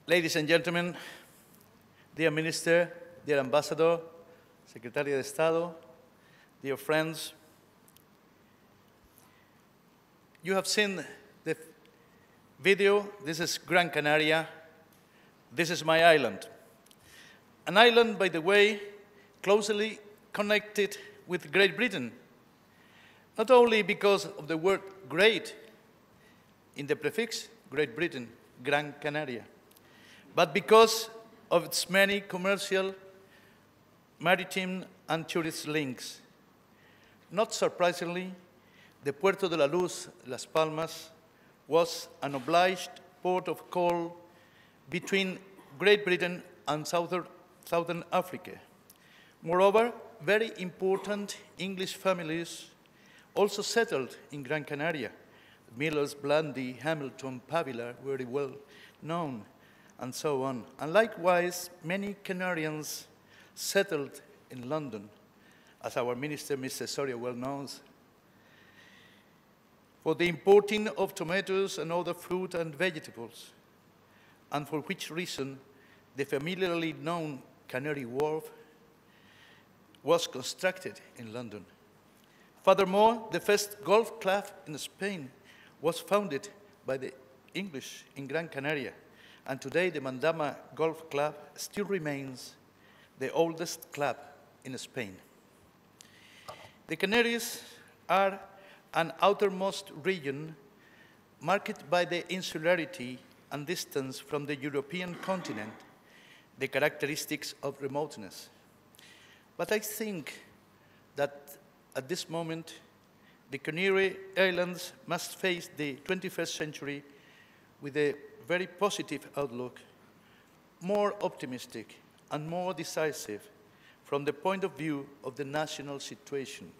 Ladies and gentlemen, dear Minister, dear Ambassador, Secretary of Estado, dear friends, you have seen the video. This is Gran Canaria. This is my island. An island, by the way, closely connected with Great Britain, not only because of the word great in the prefix Great Britain, Gran Canaria, but because of its many commercial, maritime, and tourist links. Not surprisingly, the Puerto de la Luz, Las Palmas, was an obliged port of call between Great Britain and Southern Africa. Moreover, very important English families also settled in Gran Canaria. Millers, Blandy, Hamilton, Pavila, very well known, and so on. And likewise, many Canarians settled in London, as our minister, Mr. Soria, well knows, for the importing of tomatoes and other fruit and vegetables, and for which reason the familiarly known Canary Wharf was constructed in London. Furthermore, the first golf club in Spain was founded by the English in Gran Canaria, and today the Mandama Golf Club still remains the oldest club in Spain. The Canaries are an outermost region marked by the insularity and distance from the European continent, the characteristics of remoteness. But I think that at this moment, the Canary Islands must face the 21st century with a very positive outlook, more optimistic and more decisive from the point of view of the national situation.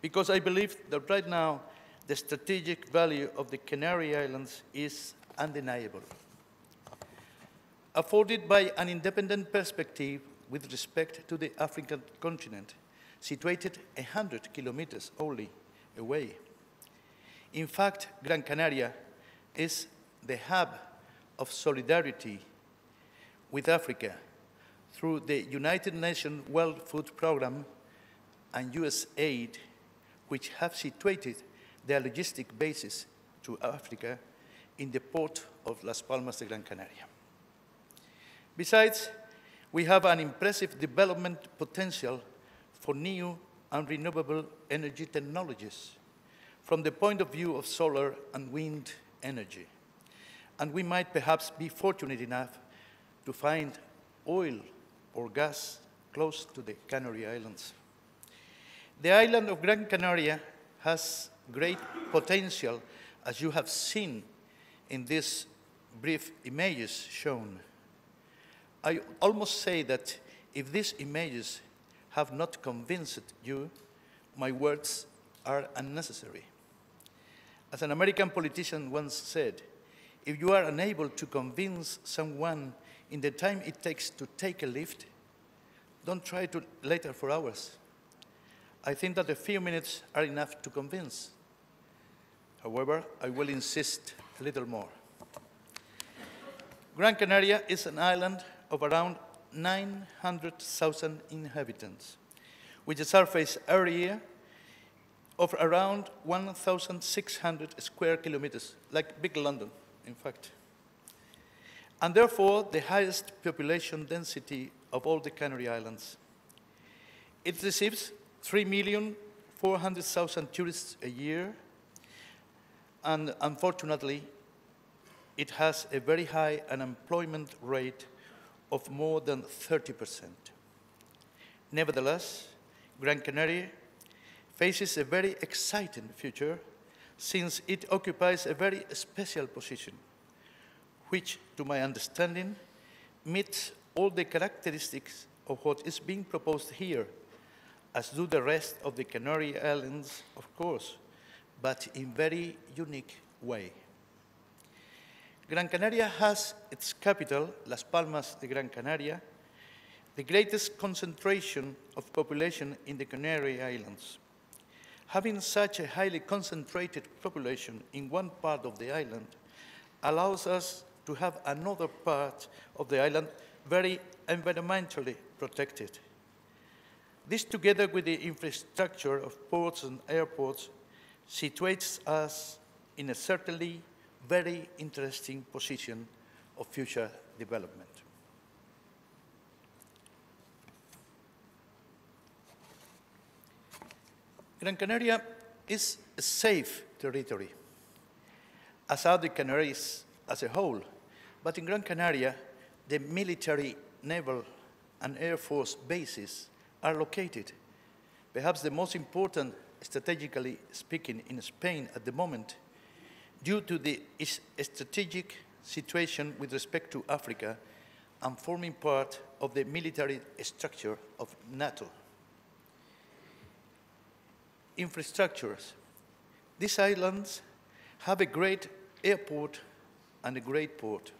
Because I believe that right now, the strategic value of the Canary Islands is undeniable. Afforded by an independent perspective with respect to the African continent, situated 100 kilometers only away. In fact, Gran Canaria is the hub of solidarity with Africa through the United Nations World Food Programme and US aid, which have situated their logistic bases to Africa in the port of Las Palmas de Gran Canaria. Besides, we have an impressive development potential for new and renewable energy technologies from the point of view of solar and wind energy. And we might perhaps be fortunate enough to find oil or gas close to the Canary Islands. The island of Gran Canaria has great potential, as you have seen in these brief images shown. I almost say that if these images have not convinced you, my words are unnecessary. As an American politician once said, if you are unable to convince someone in the time it takes to take a lift, don't try to later for hours. I think that a few minutes are enough to convince. However, I will insist a little more. Gran Canaria is an island of around 900,000 inhabitants, with a surface area of around 1,600 square kilometers, like big London, in fact. And therefore, the highest population density of all the Canary Islands. It receives 3,400,000 tourists a year, and unfortunately, it has a very high unemployment rate of more than 30%. Nevertheless, Gran Canaria faces a very exciting future since it occupies a very special position, which, to my understanding, meets all the characteristics of what is being proposed here, as do the rest of the Canary Islands, of course, but in very unique way. Gran Canaria has its capital, Las Palmas de Gran Canaria, the greatest concentration of population in the Canary Islands. Having such a highly concentrated population in one part of the island allows us to have another part of the island very environmentally protected. This, together with the infrastructure of ports and airports, situates us in a certainly very interesting position of future development. Gran Canaria is a safe territory, as are the Canaries as a whole. But in Gran Canaria, the military, naval, and air force bases are located. Perhaps the most important, strategically speaking, in Spain at the moment, due to the strategic situation with respect to Africa and forming part of the military structure of NATO. Infrastructures. These islands have a great airport and a great port.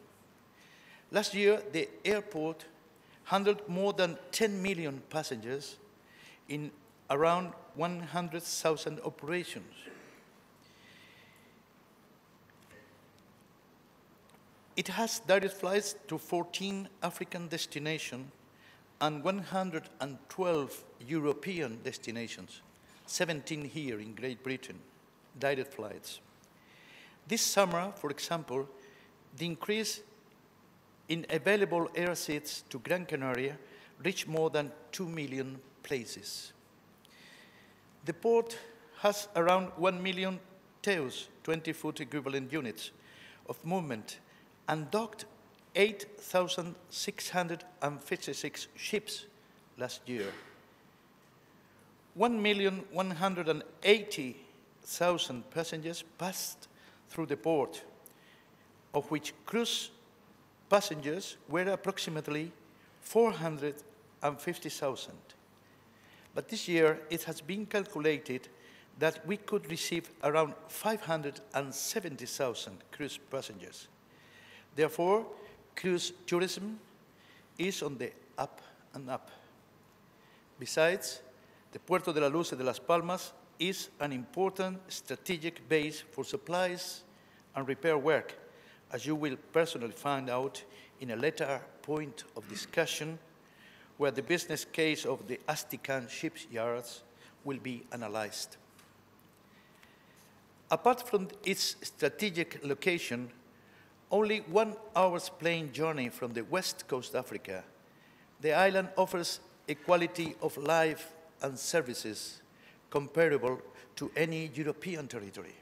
Last year, the airport handled more than 10 million passengers in around 100,000 operations. It has direct flights to 14 African destinations and 112 European destinations, 17 here in Great Britain, direct flights. This summer, for example, the increase in available air seats to Gran Canaria reached more than 2 million places. The port has around 1 million TEUs, 20-foot equivalent units, of movement, and docked 8,656 ships last year. 1,180,000 passengers passed through the port, of which cruise passengers were approximately 450,000. But this year, it has been calculated that we could receive around 570,000 cruise passengers. Therefore, cruise tourism is on the up and up. Besides, the Puerto de la Luz de Las Palmas is an important strategic base for supplies and repair work, as you will personally find out in a later point of discussion where the business case of the Astican shipyards will be analyzed. Apart from its strategic location, only 1 hour's plane journey from the west coast of Africa, the island offers a quality of life and services comparable to any European territory,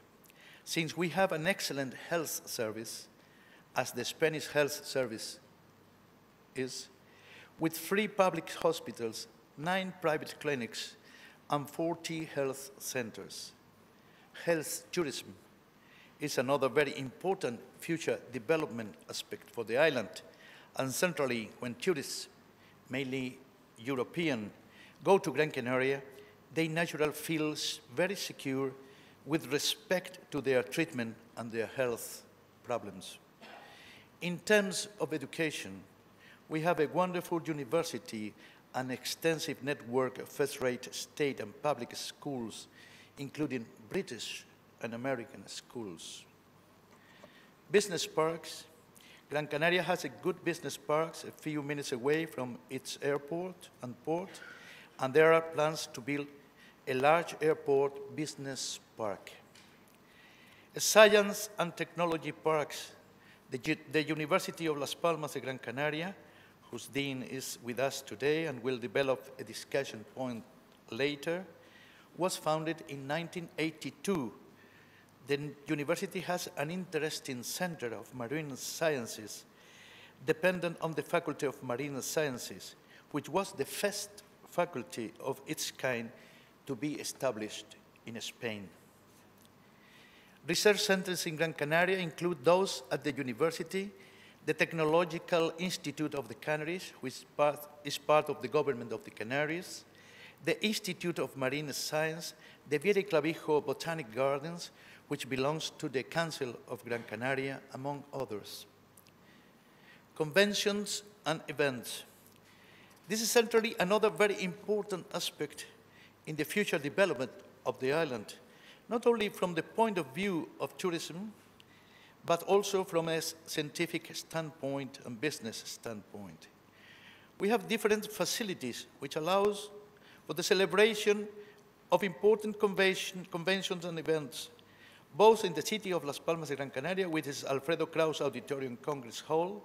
since we have an excellent health service, as the Spanish health service is, with 3 public hospitals, 9 private clinics, and 40 health centers. Health tourism is another very important future development aspect for the island, and centrally when tourists, mainly European, go to Gran Canaria, they naturally feel very secure with respect to their treatment and their health problems. In terms of education, we have a wonderful university and extensive network of first-rate state and public schools, including British and American schools. Business parks. Gran Canaria has a good business parks a few minutes away from its airport and port, and there are plans to build a large airport business park. Science and technology parks. The University of Las Palmas de Gran Canaria, whose dean is with us today and will develop a discussion point later, was founded in 1982. The university has an interesting center of marine sciences dependent on the Faculty of Marine Sciences, which was the first faculty of its kind to be established in Spain. Research centers in Gran Canaria include those at the university, the Technological Institute of the Canaries, which is part of the Government of the Canaries, the Institute of Marine Science, the Viera y Clavijo Botanic Gardens, which belongs to the Council of Gran Canaria, among others. Conventions and events. This is certainly another very important aspect in the future development of the island, not only from the point of view of tourism, but also from a scientific standpoint and business standpoint. We have different facilities which allows for the celebration of important conventions and events, both in the city of Las Palmas de Gran Canaria, with its Alfredo Kraus Auditorium Congress Hall,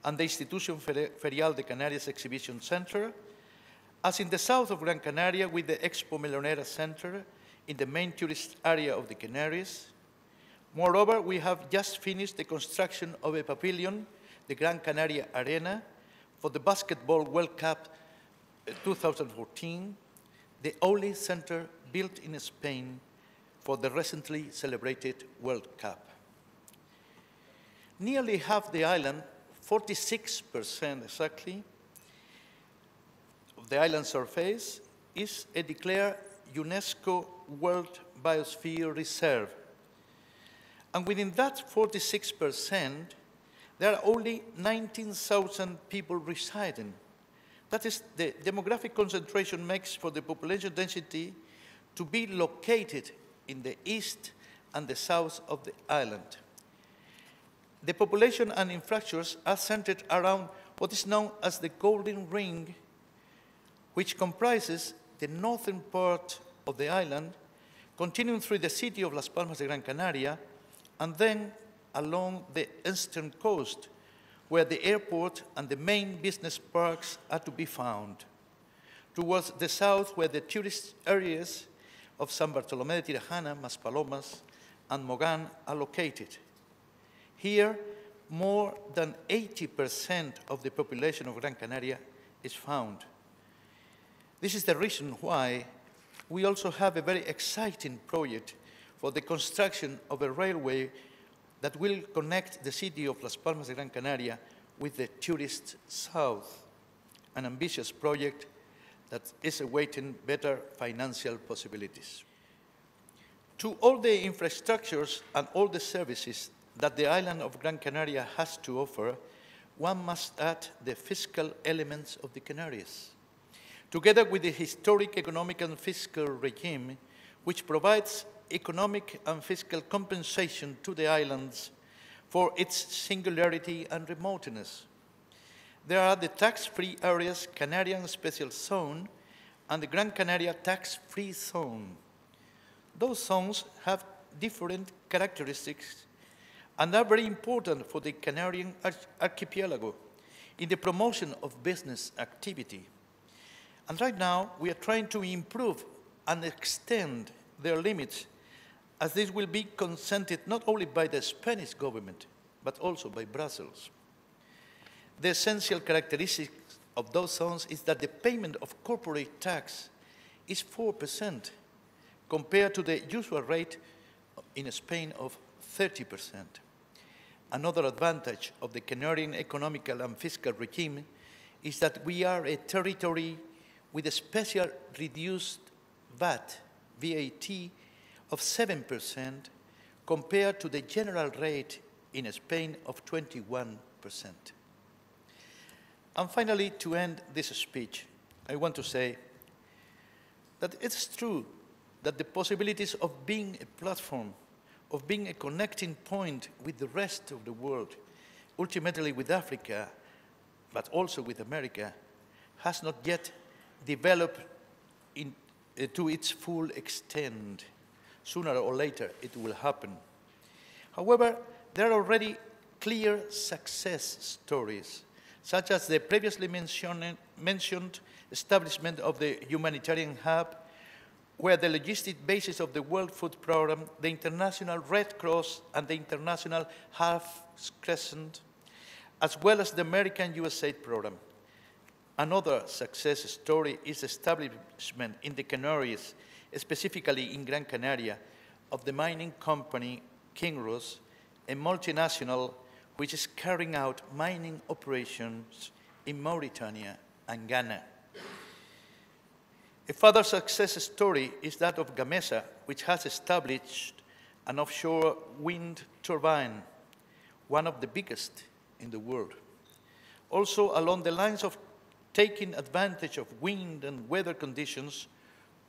and the Institución Ferial de Canarias Exhibition Center, as in the south of Gran Canaria with the Expo Melonera Center in the main tourist area of the Canaries. Moreover, we have just finished the construction of a pavilion, the Gran Canaria Arena, for the Basketball World Cup 2014, the only center built in Spain for the recently celebrated World Cup. Nearly half the island, 46% exactly, of the island surface is a declared UNESCO World Biosphere Reserve. And within that 46%, there are only 19,000 people residing. That is, the demographic concentration makes for the population density to be located in the east and the south of the island. The population and infrastructures are centered around what is known as the Golden Ring, which comprises the northern part of the island, continuing through the city of Las Palmas de Gran Canaria, and then along the eastern coast, where the airport and the main business parks are to be found. Towards the south, where the tourist areas of San Bartolomé de Tirajana, Maspalomas, and Mogán are located. Here, more than 80% of the population of Gran Canaria is found. This is the reason why we also have a very exciting project for the construction of a railway that will connect the city of Las Palmas de Gran Canaria with the tourist south, an ambitious project that is awaiting better financial possibilities. To all the infrastructures and all the services that the island of Gran Canaria has to offer, one must add the fiscal elements of the Canaries, together with the historic economic and fiscal regime, which provides economic and fiscal compensation to the islands for its singularity and remoteness. There are the tax-free areas Canarian Special Zone and the Gran Canaria Tax-Free Zone. Those zones have different characteristics and are very important for the Canarian archipelago in the promotion of business activity. And right now, we are trying to improve and extend their limits, as this will be consented not only by the Spanish government, but also by Brussels. The essential characteristic of those zones is that the payment of corporate tax is 4%, compared to the usual rate in Spain of 30%. Another advantage of the Canarian economical and fiscal regime is that we are a territory with a special reduced VAT of 7%, compared to the general rate in Spain of 21%. And finally, to end this speech, I want to say that it's true that the possibilities of being a platform, of being a connecting point with the rest of the world, ultimately with Africa, but also with America, has not yet developed to its full extent. Sooner or later, it will happen. However, there are already clear success stories, such as the previously mentioned establishment of the humanitarian hub, where the logistic basis of the World Food Programme, the International Red Cross, and the International Half Crescent, as well as the American USAID program. Another success story is the establishment in the Canaries, specifically in Gran Canaria, of the mining company Kinross, a multinational which is carrying out mining operations in Mauritania and Ghana. A further success story is that of Gamesa, which has established an offshore wind turbine, one of the biggest in the world. Also, along the lines of taking advantage of wind and weather conditions,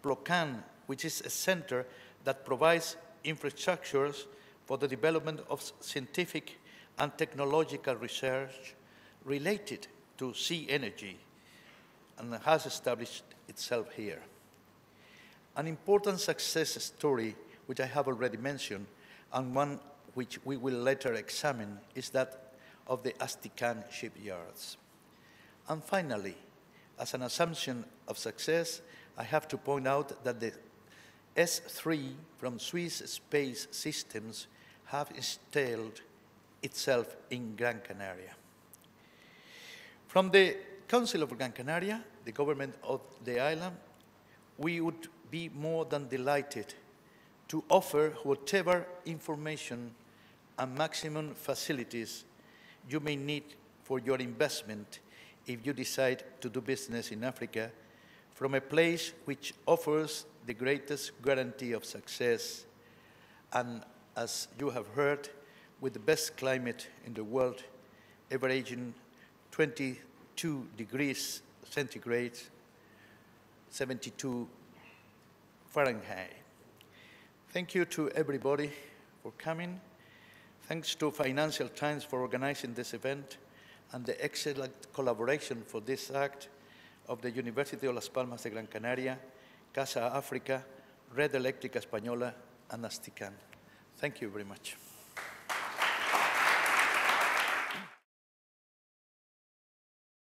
Plocan, which is a center that provides infrastructures for the development of scientific and technological research related to sea energy and has established itself here. An important success story, which I have already mentioned, and one which we will later examine, is that of the Astican shipyards. And finally, as an assumption of success, I have to point out that the S3 from Swiss Space Systems have installed itself in Gran Canaria. From the Council of Gran Canaria, the government of the island, we would be more than delighted to offer whatever information and maximum facilities you may need for your investment if you decide to do business in Africa from a place which offers the greatest guarantee of success and, as you have heard, with the best climate in the world, averaging 22 degrees centigrade, 72 Fahrenheit. Thank you to everybody for coming. Thanks to Financial Times for organizing this event and the excellent collaboration for this act of the University of Las Palmas de Gran Canaria, Casa África, Red Eléctrica Española, and Astican. Thank you very much.